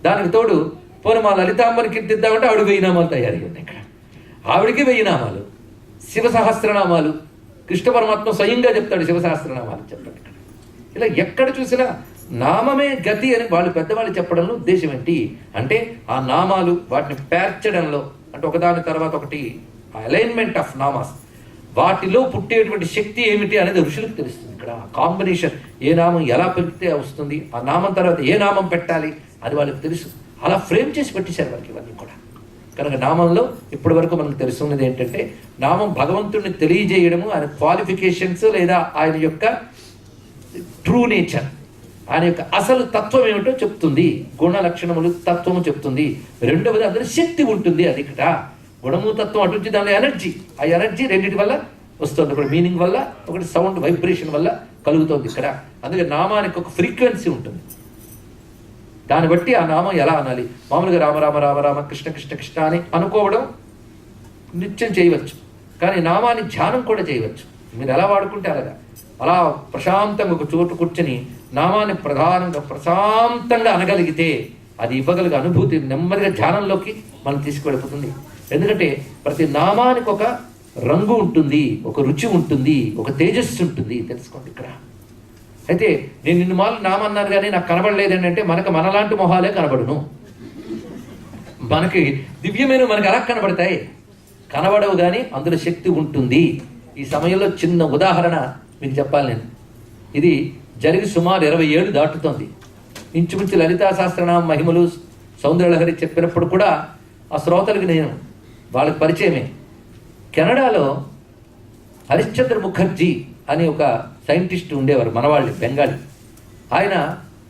దానికి తోడు పోనీ మా లలితాంబని కీర్తిద్దామంటే ఆవిడ 1000 నామాలు తయారై ఉన్నాయి. ఇక్కడ ఆవిడికి 1000 నామాలు, శివ సహస్రనామాలు. కృష్ణ పరమాత్మ స్వయంగా చెప్తాడు శివ సహస్రనామాలు చెప్పండి. ఇక్కడ ఇలా ఎక్కడ చూసినా నామమే గతి అని వాళ్ళు పెద్దవాళ్ళు చెప్పడంలో ఉద్దేశం ఏంటి అంటే ఆ నామాలు వాటిని పేర్చడంలో, అంటే ఒకదాని తర్వాత ఒకటి అలైన్మెంట్ ఆఫ్ నామాస్, వాటిలో పుట్టేటువంటి శక్తి ఏమిటి అనేది ఋషులకు తెలుస్తుంది. ఇక్కడ కాంబినేషన్ ఏ నామం ఎలా పెడితే వస్తుంది, ఆ నామం తర్వాత ఏ నామం పెట్టాలి అది వాళ్ళకి తెలుసు. అలా ఫ్రేమ్ చేసి పెట్టేశారు వాళ్ళకి ఇవన్నీ కూడా. కనుక నామంలో ఇప్పటి వరకు మనకు తెలుసున్నది ఏంటంటే నామం భగవంతుడిని తెలియజేయడము, ఆయన క్వాలిఫికేషన్స్ లేదా ఆయన యొక్క ట్రూ నేచర్, ఆయన యొక్క అసలు తత్వం ఏమిటో చెప్తుంది, గుణ లక్షణములు తత్వము చెప్తుంది. రెండవది అందులో శక్తి ఉంటుంది. అది ఇక్కడ గుణము తత్వం అటు నుంచి దానిలో ఎనర్జీ, ఆ ఎనర్జీ రెండింటి వల్ల వస్తుంది. ఒకటి మీనింగ్ వల్ల, ఒకటి సౌండ్ వైబ్రేషన్ వల్ల కలుగుతుంది ఇక్కడ. అందుకే నామానికి ఒక ఫ్రీక్వెన్సీ ఉంటుంది. దాన్ని బట్టి ఆ నామం ఎలా అనాలి. మామూలుగా రామ రామ రామ రామ కృష్ణ కృష్ణ కృష్ణ అని అనుకోవడం నిత్యం చేయవచ్చు, కానీ నామాన్ని ధ్యానం కూడా చేయవచ్చు. మీరు ఎలా వాడుకుంటే అలాగా. అలా ప్రశాంతంగా ఒక చోటు కూర్చొని నామాన్ని ప్రధానంగా ప్రశాంతంగా అనగలిగితే అది ఇవ్వగలిగే అనుభూతి నెమ్మదిగా ధ్యానంలోకి మనం తీసుకువెళ్ళిపోతుంది. ఎందుకంటే ప్రతి నామానికి ఒక రంగు ఉంటుంది, ఒక రుచి ఉంటుంది, ఒక తేజస్సు ఉంటుంది. తెలుసుకోండి ఇక్కడ. అయితే నేను నిన్ను మాలు నామన్నారు కానీ నాకు కనబడలేదు ఏంటంటే మనలాంటి మొహాలే కనబడును. మనకి దివ్యమైన మనకి అలా కనబడతాయి, కనబడవు కానీ అందులో శక్తి ఉంటుంది. ఈ సమయంలో చిన్న ఉదాహరణ మీకు చెప్పాలి నేను. ఇది జరిగి సుమారు 20 ఏళ్ళు దాటుతోంది. ఇంచుమించు లలితా సహస్రనామ మహిమలు సౌందర్యలహరి చెప్పినప్పుడు కూడా ఆ శ్రోతలకు నేను వాళ్ళకి పరిచయమే. కెనడాలో హరిశ్చంద్ర ముఖర్జీ అని ఒక సైంటిస్ట్ ఉండేవారు, మనవాళ్ళు, బెంగాలీ. ఆయన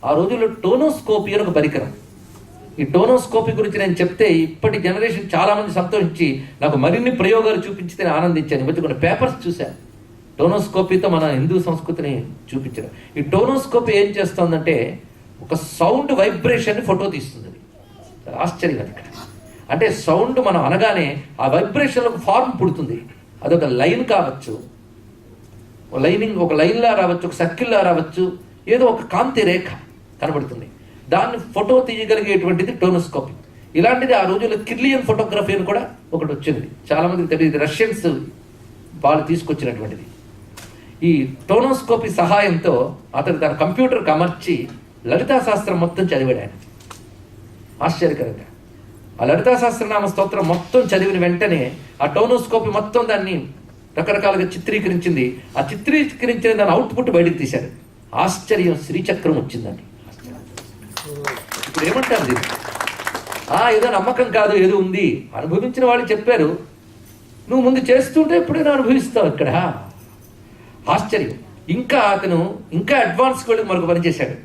ఆ రోజుల్లో టోనోస్కోపీ అని ఒక పరికరం. ఈ టోనోస్కోపీ గురించి నేను చెప్తే ఇప్పటి జనరేషన్ చాలామంది సంతోషించి నాకు మరిన్ని ప్రయోగాలు చూపించితే ఆనందించాను. మధ్య కొన్ని పేపర్స్ చూశాను టోనోస్కోపీతో మన హిందూ సంస్కృతిని చూపించడం. ఈ టోనోస్కోపీ ఏం చేస్తుందంటే ఒక సౌండ్ వైబ్రేషన్ని ఫోటో తీస్తుంది. ఆశ్చర్యం అది. అంటే సౌండ్ మనం అనగానే ఆ వైబ్రేషన్లో ఒక ఫార్మ్ పుడుతుంది. అదొక లైన్ కావచ్చు, ఒక లైన్లా రావచ్చు, ఒక సర్కిల్లా రావచ్చు, ఏదో ఒక కాంతి రేఖ కనబడుతుంది. దాన్ని ఫోటో తీయగలిగేటువంటిది టోనోస్కోపీ. ఇలాంటిది ఆ రోజుల్లో కిర్లియన్ ఫోటోగ్రఫీ అని కూడా ఒకటి వచ్చింది. చాలామందికి తెలియదు, రష్యన్స్ వాళ్ళు తీసుకొచ్చినటువంటిది. ఈ టోనోస్కోపీ సహాయంతో అతను తన కంప్యూటర్కి అమర్చి లలితా శాస్త్రం మొత్తం చదివాడు ఆయన. ఆశ్చర్యకరంగా ఆ లలితా సహస్రనామ స్తోత్రం మొత్తం చదివిన వెంటనే ఆ టోనోస్కోపీ మొత్తం దాన్ని రకరకాలుగా చిత్రీకరించింది. ఆ చిత్రీకరించిన దాని అవుట్పుట్ బయటకు తీశారు. ఆశ్చర్యం, శ్రీచక్రం వచ్చిందండి. ఇప్పుడు ఏమంటారు దీన్ని? ఏదో నమ్మకం కాదు, ఏదో ఉంది. అనుభవించిన వాళ్ళు చెప్పారు, నువ్వు ముందు చేస్తుంటే ఎప్పుడైనా అనుభవిస్తావు ఇక్కడ. ఆశ్చర్యం. అతను ఇంకా అడ్వాన్స్కి వెళ్ళి మరొక పని చేశాడు.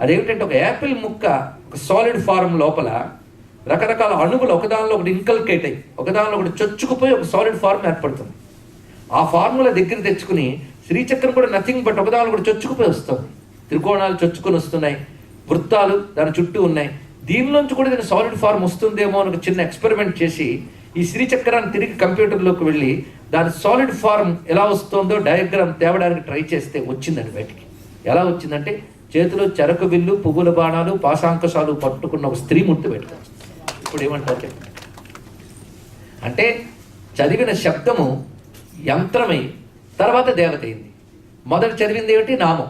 అదేమిటంటే ఒక యాపిల్ ముక్క ఒక సాలిడ్ ఫార్మ్ లోపల రకరకాల అణువులు ఒకదానిలో ఒకటి ఇంకల్కేట్ అయ్యి ఒకదానిలో ఒకటి చొచ్చుకుపోయి ఒక సాలిడ్ ఫార్మ్ ఏర్పడుతుంది. ఆ ఫార్ములా దగ్గర తెచ్చుకుని శ్రీచక్రం కూడా నథింగ్ బట్ ఒకదానిలో కూడా చొచ్చుకుపోయి వస్తుంది. త్రికోణాలు చొచ్చుకొని వస్తున్నాయి, వృత్తాలు దాని చుట్టూ ఉన్నాయి. దీనిలోంచి కూడా దీని సాలిడ్ ఫార్మ్ వస్తుందేమో అని ఒక చిన్న ఎక్స్పెరిమెంట్ చేసి ఈ శ్రీచక్రాన్ని తిరిగి కంప్యూటర్లోకి వెళ్ళి దాని సాలిడ్ ఫార్మ్ ఎలా వస్తుందో డయాగ్రామ్ తేవడానికి ట్రై చేస్తే వచ్చిందండి బయటికి. ఎలా వచ్చిందంటే చేతిలో చెరకు విల్లు, పువ్వుల బాణాలు, పాశాంకుశాలు పట్టుకున్న ఒక స్త్రీ మూర్తి పెట్టుకోవచ్చు. ఇప్పుడు ఏమంటారు అంటే చదివిన శబ్దము యంత్రమై తర్వాత దేవత అయింది. మొదట చదివింది ఏమిటి? నామం.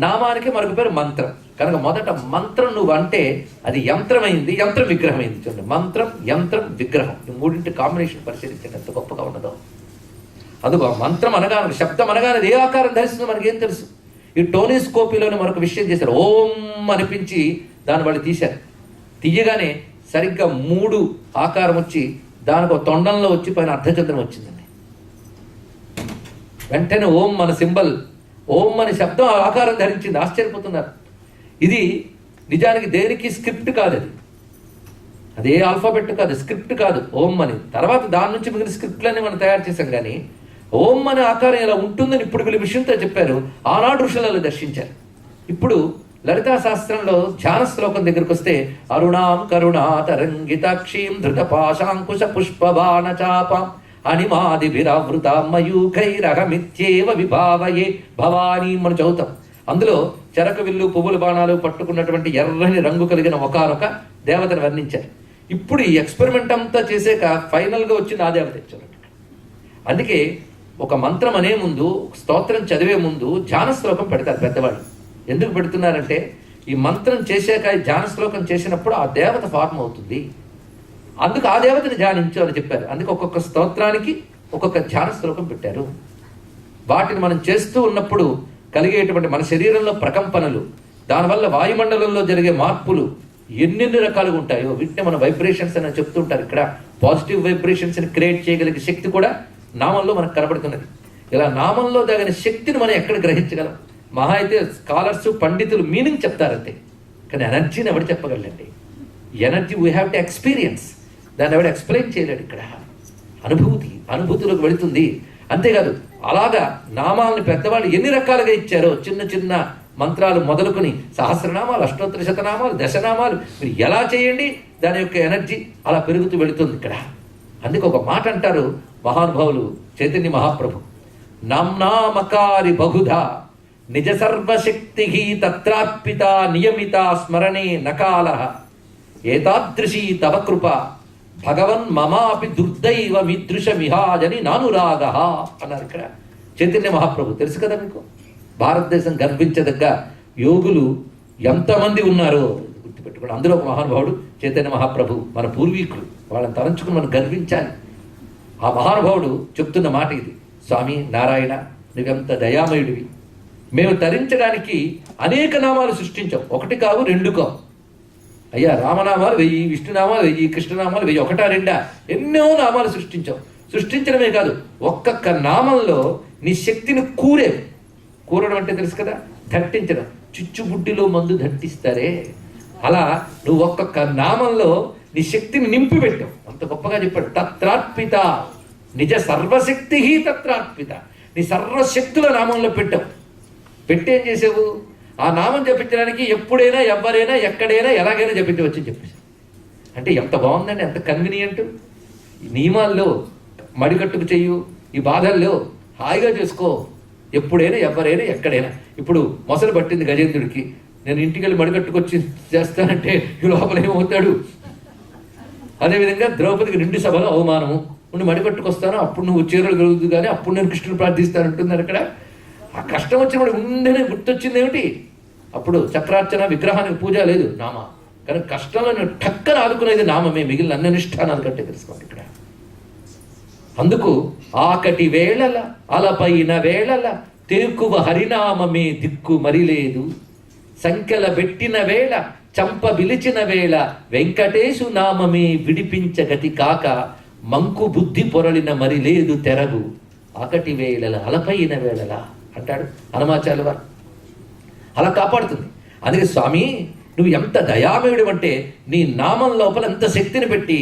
నామానికి మరొక పేరు మంత్రం. కనుక మొదట మంత్రం నువ్వు అంటే అది యంత్రమైంది, యంత్రం విగ్రహమైంది. చూడండి, మంత్రం, యంత్రం, విగ్రహం, ఈ మూడింటి కాంబినేషన్ పరిశీలించండి ఎంత గొప్పగా ఉన్నదో. అందుకో మంత్రం అనగానే, శబ్దం అనగానే ఏ ఆకారం ధరిస్తుందో మనకేం తెలుసు. ఈ టోనోస్కోపీలోనే మరొక విషయం చేశారు. ఓం అనిపించి దాన్ని వాళ్ళు తీశారు. తీయగానే సరిగ్గా 3 ఆకారం వచ్చి దానికి ఒక తొండంలో వచ్చి పైన అర్ధచంద్రం వచ్చిందండి. వెంటనే ఓం మన సింబల్, ఓం అనే శబ్దం ఆకారం ధరించింది. ఆశ్చర్యపోతున్నారు. ఇది నిజానికి దేనికి స్క్రిప్ట్ కాదు, అదే ఆల్ఫాబెట్ కాదు, స్క్రిప్ట్ కాదు ఓం అని. తర్వాత దాని నుంచి మిగిలిన స్క్రిప్ట్లన్నీ మనం తయారు చేశాం. కానీ ఓం అనే ఆకారం ఇలా ఉంటుందని ఇప్పుడు వీళ్ళ విషయంతో చెప్పారు. ఆనాడు ఋషులలో దర్శించారు. ఇప్పుడు లలితా శాస్త్రంలో ధ్యాన శ్లోకం దగ్గరికి వస్తే అరుణాం కరుణాతరంగితాక్షీం ధృతపాశాంకుశ పుష్పబాణ చాపం అనిమాది విరావృత మయూఖైరహమిత్యేవ విభావయే భవానీ మనం చదువుతాం. అందులో చెరక విల్లు పువ్వుల బాణాలు పట్టుకున్నటువంటి ఎర్రని రంగు కలిగిన ఒకనొక దేవతను వర్ణించారు. ఇప్పుడు ఈ ఎక్స్పెరిమెంట్ అంతా చేసాక ఫైనల్గా వచ్చింది ఆ దేవత చూడండి. అందుకే ఒక మంత్రం అనే ముందు, స్తోత్రం చదివే ముందు ధ్యాన శ్లోకం పెడతారు పెద్దవాళ్ళు. ఎందుకు పెడుతున్నారంటే ఈ మంత్రం చేశాక ఈ ధ్యాన శ్లోకం చేసినప్పుడు ఆ దేవత ఫార్మ్ అవుతుంది. అందుకు ఆ దేవతని ధ్యానించు అని చెప్పారు. అందుకే ఒక్కొక్క స్తోత్రానికి ఒక్కొక్క ధ్యాన శ్లోకం పెట్టారు. వాటిని మనం చేస్తూ ఉన్నప్పుడు కలిగేటువంటి మన శరీరంలో ప్రకంపనలు, దానివల్ల వాయుమండలంలో జరిగే మార్పులు ఎన్నెన్ని రకాలుగా ఉంటాయో వీటిని మన వైబ్రేషన్స్ అని చెప్తుంటారు. ఇక్కడ పాజిటివ్ వైబ్రేషన్స్ని క్రియేట్ చేయగలిగే శక్తి కూడా నామంలో మనకు కనబడుతున్నది. ఇలా నామంలో తగిన శక్తిని మనం ఎక్కడ గ్రహించగలం? మహా అయితే స్కాలర్స్ పండితులు మీనింగ్ చెప్తారంతే, కానీ ఎనర్జీని ఎవడు చెప్పగలండి? Energy we have to experience. దాన్ని ఎవడు ఎక్స్ప్లెయిన్ చేయలేడు. ఇక్కడ అనుభూతిలోకి వెళుతుంది. అంతేకాదు అలాగా నామాలను పెద్దవాళ్ళు ఎన్ని రకాలుగా ఇచ్చారో, చిన్న చిన్న మంత్రాలు మొదలుకొని సహస్రనామాలు, అష్టోత్తర శతనామాలు, దశనామాలు మీరు ఎలా చేయండి దాని యొక్క ఎనర్జీ అలా పెరుగుతూ వెళుతుంది ఇక్కడ. అందుకే ఒక మాట అంటారు మహానుభావులు, చైతన్య మహాప్రభు, నామ్నామకారి బహుధా నిజ సర్వశక్తి తత్రార్పిత నియమిత స్మరణే నకాల ఏతాదృశీ తవ కృప భగవన్ మమాపి దుర్దైవ మీదృశ మిహాజని నానురాగ అన్నారు ఇక్కడ చైతన్య మహాప్రభు. తెలుసు కదా మీకు, భారతదేశం గర్వించదగ్గ యోగులు ఎంతమంది ఉన్నారో గుర్తుపెట్టుకోండి. అందులో ఒక మహానుభావుడు చైతన్య మహాప్రభు, మన పూర్వీకులు. వాళ్ళని తలంచుకుని మనం గర్వించాలి. ఆ మహానుభావుడు చెప్తున్న మాట ఇది, స్వామి నారాయణ నువ్వెంత దయామయుడివి. మేము తరించడానికి అనేక నామాలు సృష్టించాం, ఒకటి కావు రెండు కావు. అయ్యా రామనామాలు 1000, విష్ణునామాలు 1000, కృష్ణనామాలు 1000, ఒకటా రెండా ఎన్నో నామాలు సృష్టించాం. సృష్టించడమే కాదు, ఒక్కొక్క నామంలో నీ శక్తిని కూరడం అంటే తెలుసు కదా, దట్టించడం. చిచ్చుబుడ్డిలో మందు దట్టిస్తారే, అలా నువ్వు ఒక్కొక్క నామంలో నీ శక్తిని నింపి పెట్టావు. అంత గొప్పగా చెప్పాడు. తత్రార్పిత నిజ సర్వశక్తి తత్రార్పిత, నీ సర్వశక్తుల నామంలో పెట్టావు. పెట్టేం చేసావు? ఆ నామం జపించడానికి ఎప్పుడైనా ఎవరైనా ఎక్కడైనా ఎలాగైనా జపించవచ్చు అని చెప్పేసి. అంటే ఎంత బాగుందండి, ఎంత కన్వీనియంట్. ఈ నియమాల్లో మడికట్టుకు చెయ్యు, ఈ బాధల్లో హాయిగా చేసుకో, ఎప్పుడైనా ఎవరైనా ఎక్కడైనా. ఇప్పుడు మొసలు పట్టింది గజేంద్రుడికి, నేను ఇంటికి వెళ్ళి మడికట్టుకొచ్చి చేస్తానంటే ఈ లోపల ఏమవుతాడు? అదేవిధంగా ద్రౌపదికి 2 సభలో అవమానము ఉండి మడికట్టుకొస్తాను, అప్పుడు నువ్వు చీరలు కలుగుతుంది కానీ అప్పుడు నేను కృష్ణుని ప్రార్థిస్తాను అంటున్నారు అక్కడ. ఆ కష్టం వచ్చినప్పుడు ముందే గుర్తొచ్చింది ఏమిటి? అప్పుడు చక్రార్చన విగ్రహానికి పూజ లేదు, నామ. కానీ కష్టంలో నేను టక్కన ఆదుకునేది నామమే, మిగిలిన అన్ని అనుష్ఠానాల కంటే తెలుసుకోండి ఇక్కడ. అందుకు ఆకటి వేళల అలపైన వేళల తెరుకువ హరినామమే దిక్కు మరిలేదు, సంఖ్యల పెట్టిన వేళ చంప విలిచిన వేళ వెంకటేశు నామమే విడిపించగతి కాక మంకు బుద్ధి పొరలిన మరి లేదు తెరగు, ఆకటి వేళల అలపైన వేళల అంటాడు హనుమాచార్యుల వారు. అలా కాపాడుతుంది. అందుకే స్వామి నువ్వు ఎంత దయామయుడు అంటే నీ నామం లోపల ఎంత శక్తిని పెట్టి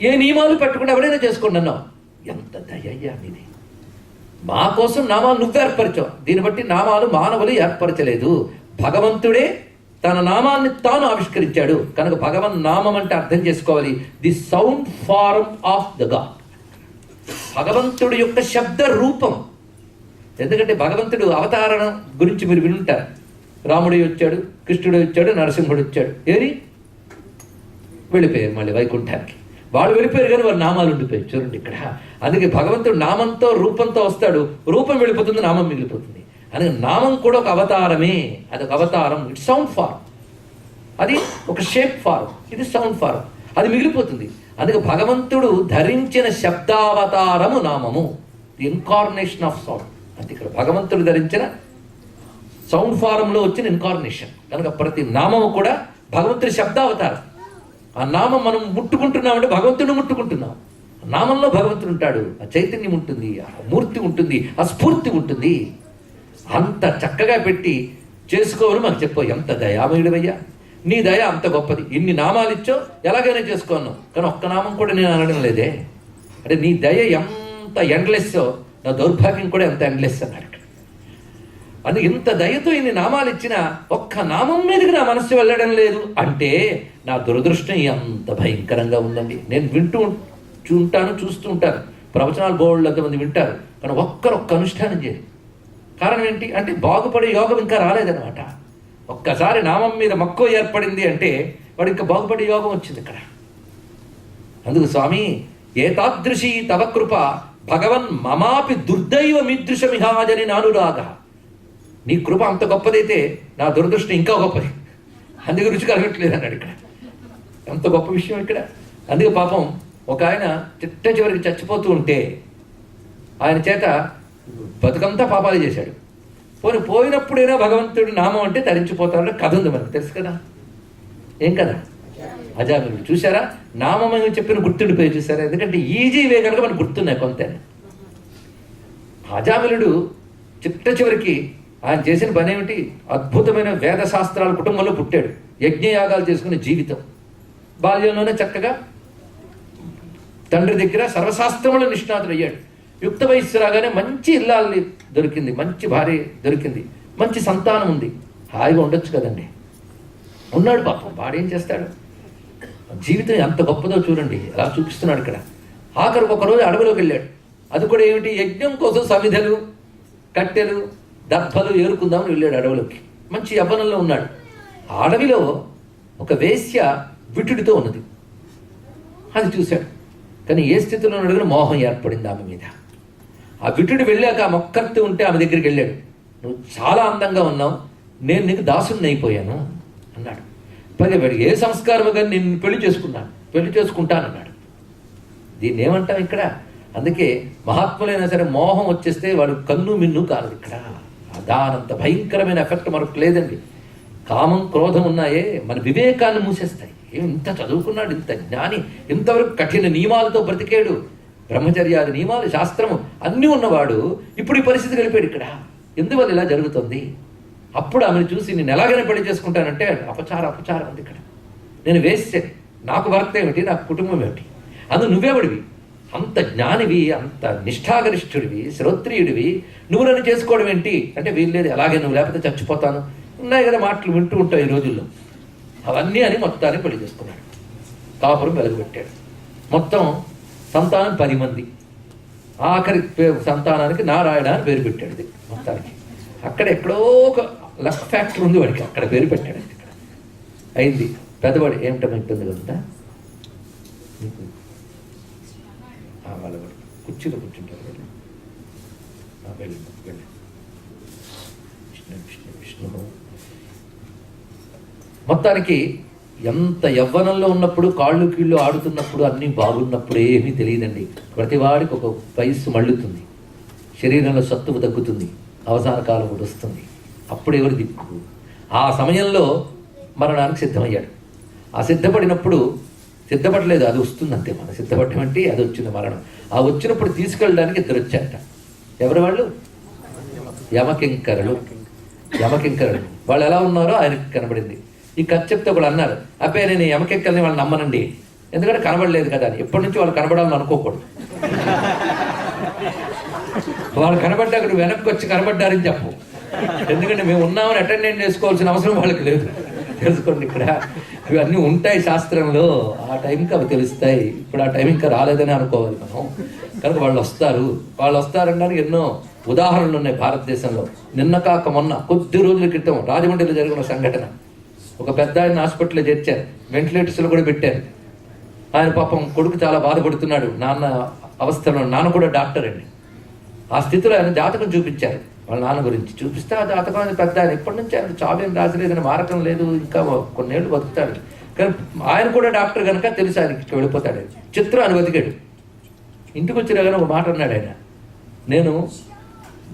ఏ నియమాలు పెట్టకుండా ఎవరైనా చేసుకోండి అన్నావు. ఎంత దయ్యా నీది. మా కోసం నామాలు నువ్వు ఏర్పరిచావు. దీన్ని బట్టి నామాలు మానవులు ఏర్పరచలేదు, భగవంతుడే తన నామాన్ని తాను ఆవిష్కరించాడు. కనుక భగవన్ నామం అంటే అర్థం చేసుకోవాలి, the sound form of the God, భగవంతుడి యొక్క శబ్ద రూపం. ఎందుకంటే భగవంతుడు అవతారణ గురించి మీరు వినుంటారు. రాముడు వచ్చాడు, కృష్ణుడు వచ్చాడు, నరసింహుడు వచ్చాడు, ఏరి వెళ్ళిపోయారు మళ్ళీ వైకుంఠానికి. వాళ్ళు వెళ్ళిపోయారు కానీ వారి నామాలు ఉండిపోయారు. చూడండి ఇక్కడ. అందుకే భగవంతుడు నామంతో రూపంతో వస్తాడు, రూపం వెళ్ళిపోతుంది, నామం మిగిలిపోతుంది. అందుకే నామం కూడా ఒక అవతారమే. అది ఒక అవతారం, ఇట్ సౌండ్ ఫార్మ్. అది ఒక షేప్ ఫార్మ్, ఇది సౌండ్ ఫార్మ్, అది మిగిలిపోతుంది. అందుకే భగవంతుడు ధరించిన శబ్దావతారము నామము, ది ఇన్కార్నేషన్ ఆఫ్ సౌండ్. అంటే ఇక్కడ భగవంతుడు ధరించిన సౌండ్ ఫారంలో వచ్చిన ఇన్కార్నేషన్. కనుక ప్రతి నామము కూడా భగవంతుడి శబ్దావతారం. ఆ నామం మనం ముట్టుకుంటున్నామంటే భగవంతుడిని ముట్టుకుంటున్నాం. నామంలో భగవంతుడు ఉంటాడు, ఆ చైతన్యం ఉంటుంది, ఆ మూర్తి ఉంటుంది, ఆ స్ఫూర్తి ఉంటుంది. అంత చక్కగా పెట్టి చేసుకోవని మాకు చెప్పావు. ఎంత దయామయుడివయ్యా, నీ దయ అంత గొప్పది. ఇన్ని నామాలు ఇచ్చో ఎలాగైనా చేసుకోన్నావు, కానీ ఒక్క నామం కూడా నేను అనడం లేదే. అంటే నీ దయ ఎంత ఎండ్లెస్సో నా దౌర్భాగ్యం కూడా ఎంత ఎండ్లెస్ అన్నాడు. అందుకే ఇంత దయతో ఇన్ని నామాలు ఇచ్చినా ఒక్క నామం మీదకి నా మనస్సు వెళ్ళడం లేదు అంటే నా దురదృష్టం ఎంత భయంకరంగా ఉందండి. నేను వింటూ ఉంటాను, చూస్తూ ఉంటాను, ప్రవచనాలు బోర్డులు ఎంతమంది వింటారు, కానీ ఒక్క అనుష్ఠానం చేయరు. కారణం ఏంటి అంటే బాగుపడే యోగం ఇంకా రాలేదనమాట. ఒక్కసారి నామం మీద మక్కువ ఏర్పడింది అంటే వాడు ఇంకా బాగుపడే యోగం వచ్చింది ఇక్కడ. అందుకు స్వామి ఏతాదృశీ తవ కృప భగవన్ మమాపి దుర్దైవమిదృశమిహాజని నానురాగ. నీ కృప అంత గొప్పదైతే నా దురదృష్టం ఇంకా గొప్పది, అందుకే రుచి కలగట్లేదు అన్నాడు ఇక్కడ. ఎంత గొప్ప విషయం ఇక్కడ. అందుకే పాపం ఒక ఆయన చిట్ట చివరికి చచ్చిపోతూ ఉంటే ఆయన చేత బతుకంతా పాపాలు చేశాడు. పోయినప్పుడైనా భగవంతుడి నామం అంటే తరించిపోతాడని కథ ఉంది మనకు తెలుసు కదా. ఏం కదా అజామిలుడు చూసారా, నామమని చెప్పిన గుర్తుండిపోయి చూసారా. ఎందుకంటే ఈజీ వే కనుక మనకు గుర్తున్నాయి కొంత. అజామిలుడు చిట్ట చివరికి ఆయన చేసిన పని ఏమిటి, అద్భుతమైన వేద శాస్త్రాల కుటుంబంలో పుట్టాడు. యజ్ఞయాగాలు చేసుకునే జీవితం. బాల్యంలోనే చక్కగా తండ్రి దగ్గర సర్వశాస్త్రములు నిష్ణాతుడు అయ్యాడు. యుక్త వయస్సు రాగానే మంచి ఇల్లాల్ని దొరికింది, మంచి భార్య దొరికింది, మంచి సంతానం ఉంది. హాయిగా ఉండొచ్చు కదండి. ఉన్నాడు పాపం. వాడేం చేస్తాడు, జీవితం ఎంత గొప్పదో చూడండి ఎలా చూపిస్తున్నాడు ఇక్కడ. ఆఖరికి ఒకరోజు అడవిలోకి వెళ్ళాడు. అది కూడా ఏమిటి, యజ్ఞం కోసం సమిధలు కట్టెలు దర్భలు ఏరుకుందామని వెళ్ళాడు అడవిలోకి. మంచి యవ్వనంలో ఉన్నాడు. ఆ అడవిలో ఒక వేశ్య విటుడితో ఉన్నది. అది చూశాడు. కానీ ఏ స్థితిలో అడిగిన మోహం ఏర్పడింది ఆమె మీద. ఆ విటుడు వెళ్ళాక ఆ మొక్కర్తి ఉంటే ఆమె దగ్గరికి వెళ్ళాడు. నువ్వు చాలా అందంగా ఉన్నావు, నేను నీకు దాసుని అయిపోయాను అన్నాడు. పైగా వాడికి ఏ సంస్కారము కానీ నేను పెళ్లి చేసుకుంటానన్నాడు. దీన్ని ఏమంటాం ఇక్కడ. అందుకే మహాత్ములైనా సరే మోహం వచ్చేస్తే వాడు కన్ను మిన్ను కాదు ఇక్కడ. దానంత భయంకరమైన ఎఫెక్ట్ మనకు లేదండి. కామం క్రోధం ఉన్నాయే మన వివేకాన్ని మూసేస్తాయి. ఇంత చదువుకున్నాడు, ఇంత జ్ఞాని, ఇంతవరకు కఠిన నియమాలతో బ్రతికాడు, బ్రహ్మచర్యాది నియమాలు శాస్త్రము అన్నీ ఉన్నవాడు ఇప్పుడు ఈ పరిస్థితి వెళ్ళిపోయాడు ఇక్కడ. ఎందువల్ల ఇలా జరుగుతుంది? అప్పుడు ఆమెను చూసి నేను ఎలాగైనా పెళ్లి చేసుకుంటానంటే అపచారం ఉంది ఇక్కడ. నేను వేస్తే నాకు భర్త ఏమిటి, నాకు కుటుంబం ఏమిటి, అందుకు నువ్వేవాడివి, అంత జ్ఞానివి, అంత నిష్ఠాగరిష్ఠుడివి, శ్రోత్రియుడివి, నువ్వు నన్ను చేసుకోవడం ఏంటి అంటే వీల్లేదు, అలాగే నువ్వు లేకపోతే చచ్చిపోతాను. ఉన్నాయి కదా మాటలు వింటూ ఉంటావు ఈ రోజుల్లో. అవన్నీ అని మొత్తాన్ని పెళ్లి చేసుకున్నాడు. కాపురం వెలుగుపెట్టాడు. మొత్తం సంతానం 10 మంది. ఆఖరి సంతానానికి నారాయణ అని పేరు పెట్టాడు. ఇది మొత్తానికి అక్కడ ఎక్కడో ఒక లక్ ఫ్యాక్టర్ ఉంది వాడికి, అక్కడ పేరు పెట్టాడు. ఇక్కడ అయింది. పెద్దవాడు ఏమిటో ఇబ్బంది కదా, వాళ్ళ కుర్చీలో కూర్చుంటారు. వెళ్ళి విష్ణు మొత్తానికి ఎంత యవ్వనంలో ఉన్నప్పుడు కాళ్ళు కీళ్ళు ఆడుతున్నప్పుడు అన్నీ బాగున్నప్పుడు ఏమీ తెలియదండి. ప్రతివాడికి ఒక వయస్సు మళ్ళుతుంది, శరీరంలో సత్తువు తగ్గుతుంది, అవసాన కాలం కూడా వస్తుంది. అప్పుడు ఎవరు దిక్కు? ఆ సమయంలో మరణానికి సిద్ధమయ్యాడు. ఆ సిద్ధపడినప్పుడు సిద్ధపడలేదు, అది వస్తుంది అంతే. మన సిద్ధపడమంటే అది వచ్చింది మరణం. ఆ వచ్చినప్పుడు తీసుకెళ్ళడానికి 2 వచ్చారట. ఎవరు వాళ్ళు? యమకింకరులు. వాళ్ళు ఎలా ఉన్నారో ఆయనకి కనబడింది. ఈ కథ చెప్తే ఒకళ్ళు అన్నారు, అబ్బే నేను యమకెక్కల్ని వాళ్ళు నమ్మనండి, ఎందుకంటే కనబడలేదు కదా అని. ఎప్పటి నుంచి వాళ్ళు కనబడాలని అనుకోకూడదు. వాళ్ళు కనబడ్డాక నువ్వు వెనక్కి వచ్చి కనబడ్డారని చెప్పు. ఎందుకంటే మేము ఉన్నామని అటెండెంట్ చేసుకోవాల్సిన అవసరం వాళ్ళకి లేదు. తెలుసుకోండి, ఇక్కడ ఇవన్నీ ఉంటాయి శాస్త్రంలో. ఆ టైంకి అవి తెలుస్తాయి. ఇప్పుడు ఆ టైం ఇంకా రాలేదని అనుకోవాలి మనం. కనుక వాళ్ళు వస్తారనడానికి ఎన్నో ఉదాహరణలు ఉన్నాయి భారతదేశంలో. నిన్న కాక మొన్న కొద్ది రోజుల క్రితం రాజమండ్రిలో జరిగిన సంఘటన. ఒక పెద్ద ఆయన హాస్పిటల్లో చేర్చారు, వెంటిలేటర్స్లో కూడా పెట్టారు. ఆయన పాపం కొడుకు చాలా బాధపడుతున్నాడు నాన్న అవస్థలో. నాన్న కూడా డాక్టర్ అండి. ఆ స్థితిలో ఆయన జాతకం చూపించారు వాళ్ళ నాన్న గురించి. చూపిస్తే ఆ జాతకం పెద్ద ఆయన ఇప్పటి నుంచి ఆయన చావేం రాసలేదని, మారకం లేదు, ఇంకా కొన్నేళ్ళు బతుకుతాడు. కానీ ఆయన కూడా డాక్టర్ కనుక తెలుసు ఆయనకి వెళ్ళిపోతాడు. చిత్రం అని బతికాడు. ఇంటికి వచ్చి కానీ ఒక మాట అన్నాడు ఆయన, నేను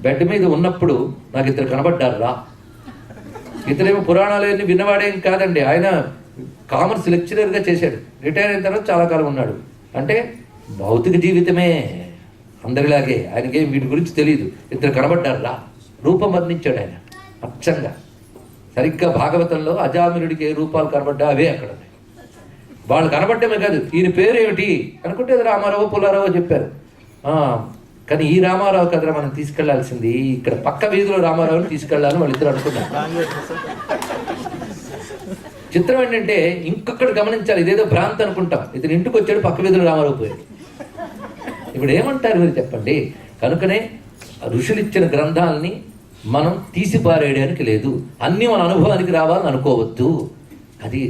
బెడ్ మీద ఉన్నప్పుడు నాకు 2 కనబడ్డారు రా. ఇతరేమో పురాణాలు అన్నీ విన్నవాడేం కాదండి. ఆయన కామర్స్ లెక్చరర్గా చేశాడు. రిటైర్ అయిన తర్వాత చాలా కాలం ఉన్నాడు. అంటే భౌతిక జీవితమే అందరిలాగే, ఆయనకేం వీటి గురించి తెలియదు. 2 కనబడ్డారు రా, రూపం వర్ణించాడు ఆయన అచ్చంగా. సరిగ్గా భాగవతంలో అజామిలుడికి ఏ రూపాలు కనబడ్డా అవే అక్కడ ఉన్నాయి. వాళ్ళు కనబడ్డమే కాదు, ఈయన పేరు ఏమిటి అనుకుంటే రామారావు పుల్లారావు చెప్పారు. కానీ ఈ రామారావు కదరా మనం తీసుకెళ్లాల్సింది, ఇక్కడ పక్క వీధిలో రామారావుని తీసుకెళ్లాలని వాళ్ళిద్దరు అనుకున్నారు. చిత్రం ఏంటంటే ఇంకొకటి గమనించాలి, ఇదేదో భ్రాంతి అనుకుంటాం. ఇతను ఇంటికి వచ్చాడు, పక్క వీధిలో రామారావు పోయాడు. ఇప్పుడు ఏమంటారు మీరు చెప్పండి? కనుకనే ఋషులు ఇచ్చిన గ్రంథాలని మనం తీసిపారేయడానికి లేదు. అన్నీ మన అనుభవానికి రావాలని అనుకోవద్దు. అది